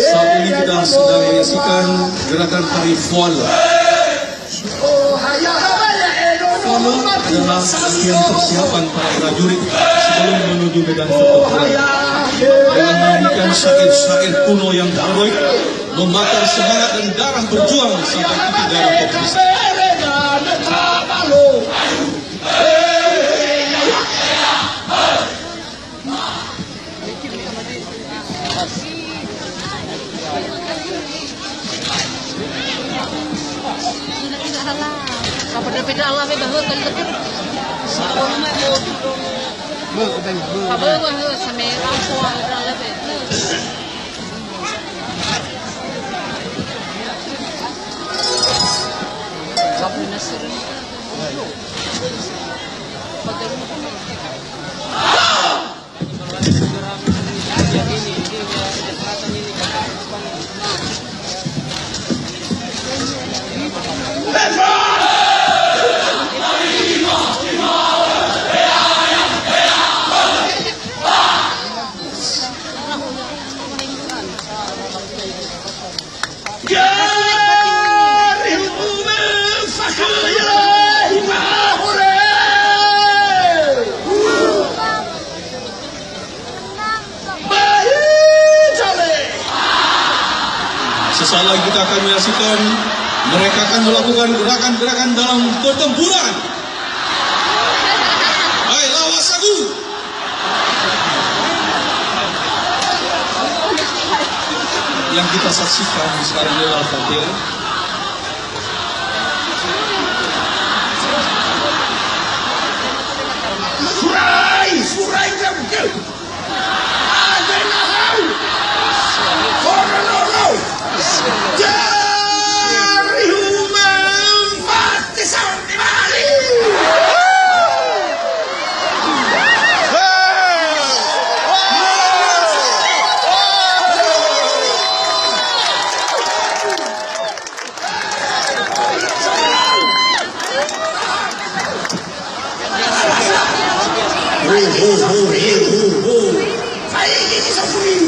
Saat ini kita sedang menyaksikan gerakan tari Fuala. Fuala adalah latihan persiapan para prajurit sebelum menuju medan pertempuran. Dengan menyanyikan syair-syair kuno yang heroik, membakar semangat dan darah berjuang sampai titik darah kompetisi. Kapag Allah may bahut kan betul. Sabon mo sa may rampo ang lalapit. Sabon na sir. Sesaat lagi kita akan menyaksikan mereka akan melakukan gerakan-gerakan dalam pertempuran. Hai lawas sagu. Yang kita saksikan sekarang adalah Al-Fatihah. Surai gamkel. Ada nahau. Korololo. Dari humam pasti sampai Bali. Saya ini safuri.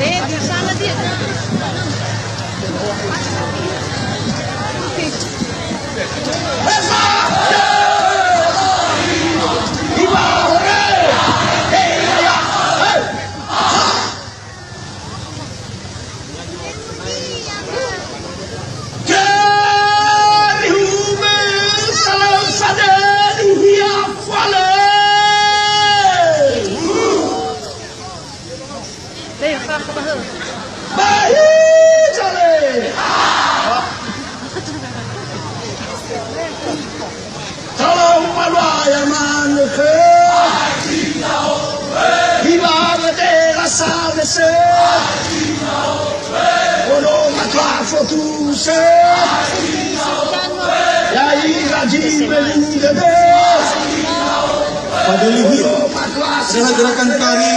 Di sana dia. Pada Luhur adalah gerakan tari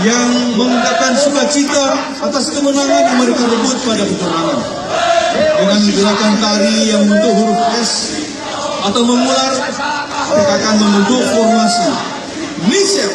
yang mengungkapkan sukacita atas kemenangan yang mereka rebut pada peperangan. Dengan gerakan tari yang membentuk huruf S atau mengular, mereka akan membentuk formasi Nisel.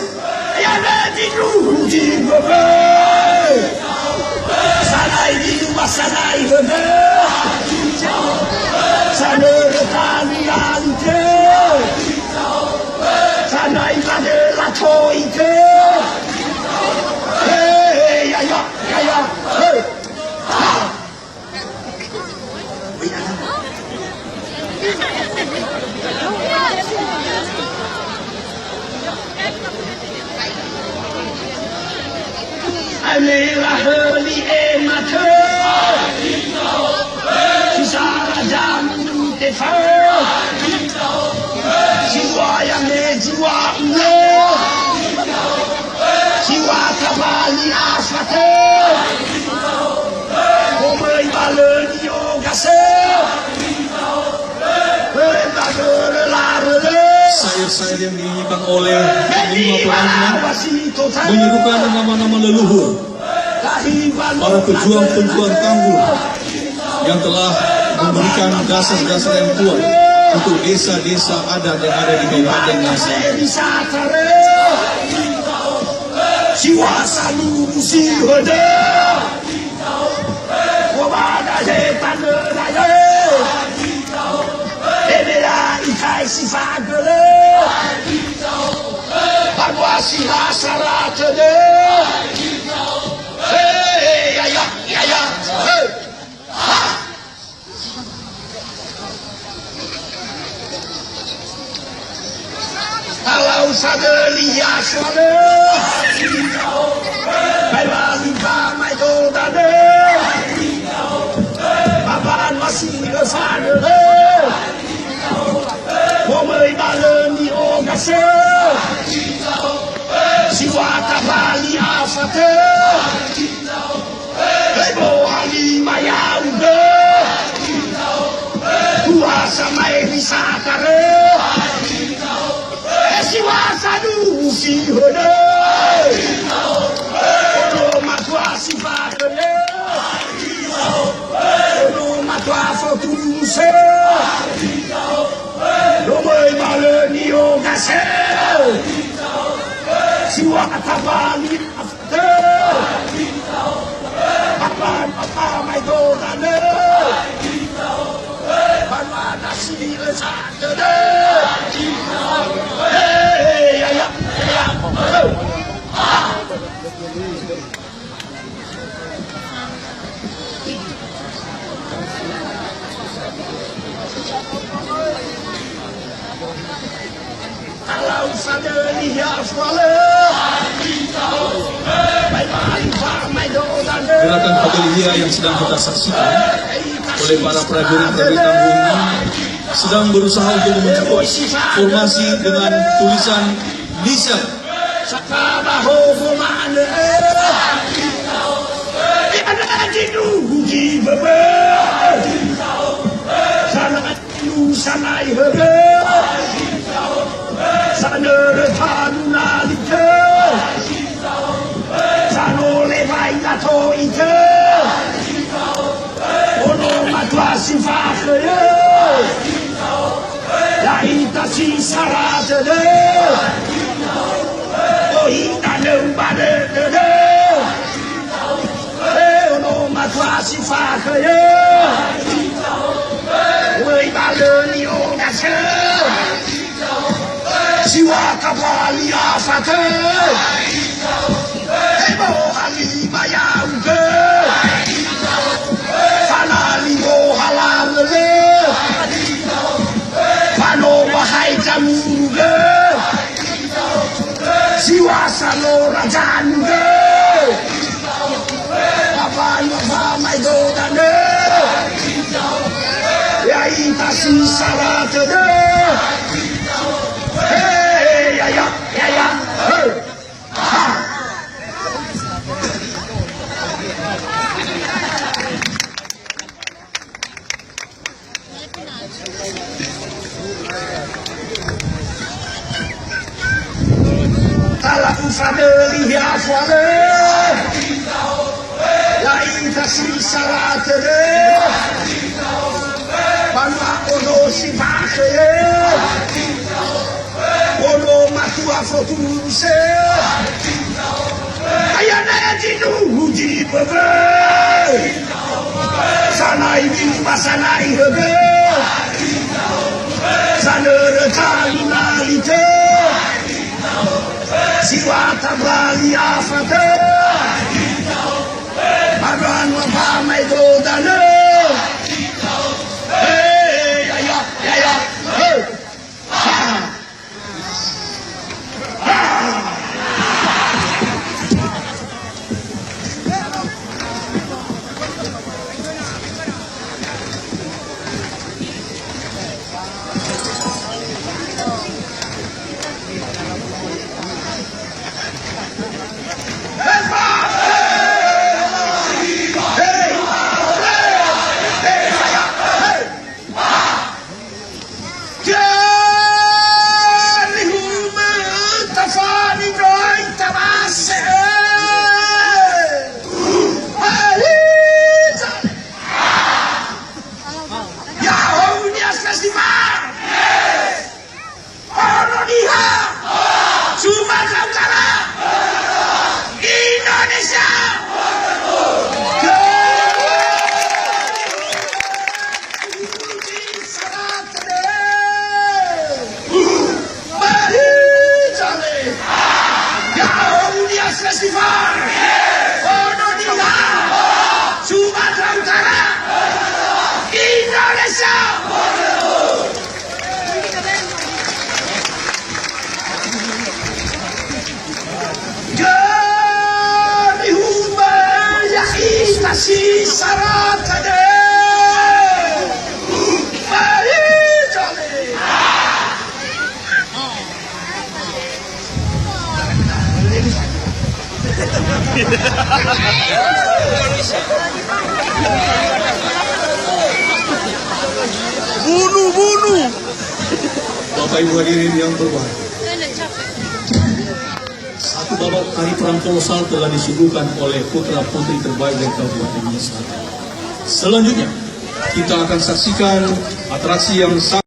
Syair-syair yang dinyanyikan oleh lima penyanyi menyerukan nama-nama leluhur para pejuang-pejuang tangguh yang telah memberikan dasar-dasar yang kuat untuk desa-desa adat yang ada di Kabupaten Ngasar. Kalau sadelia suara, baiklah lupa mai dodane, bapak masih kesana, omai baleni ogase, siwa kapali afate, hebo hali mayaude, kuasa mai disakare. Siwasadu si hoda, ono matwa si fadele, ono matwa fotuse, ono maleni ogase, siwa katabali afte, papa mai dodane, papa nasi lesatele. Kalau sadelia suara, Gerakan Pagelia yang sedang kita saksikan oleh para prajurit-prajurit tangguh ini sedang berusaha untuk membentuk formasi dengan tulisan Nisel. Si sarate de, oh ita nembade de, ono matwa si fakye, oi baleni ogase, si wakapali afate, ebo hali mayauke, fanali go halale. Wahai jamuge, siwasa lo rajanuge, apa mai dodane, ya ita si sarate de, hey ya, hey. sadeli afwale lai kasih salatede panwa ono sibake ono matu afotuse ayana jinu huji bebe sanai bin masanai hebe sanere kalinalite siwa tabali afate Badan wapamai godane hey ya hey Sumatera Utara, Indonesia. Festival, Indonesia, Sumatera Utara, Indonesia. Kasih syarat kade mari jale Bunuh. Bapak Ibu hadirin yang berbahagia, satu babak tari perang kolosal telah disuguhkan oleh putra putri terbaik dari Kabupaten Majalengka. Selanjutnya kita akan saksikan atraksi yang sangat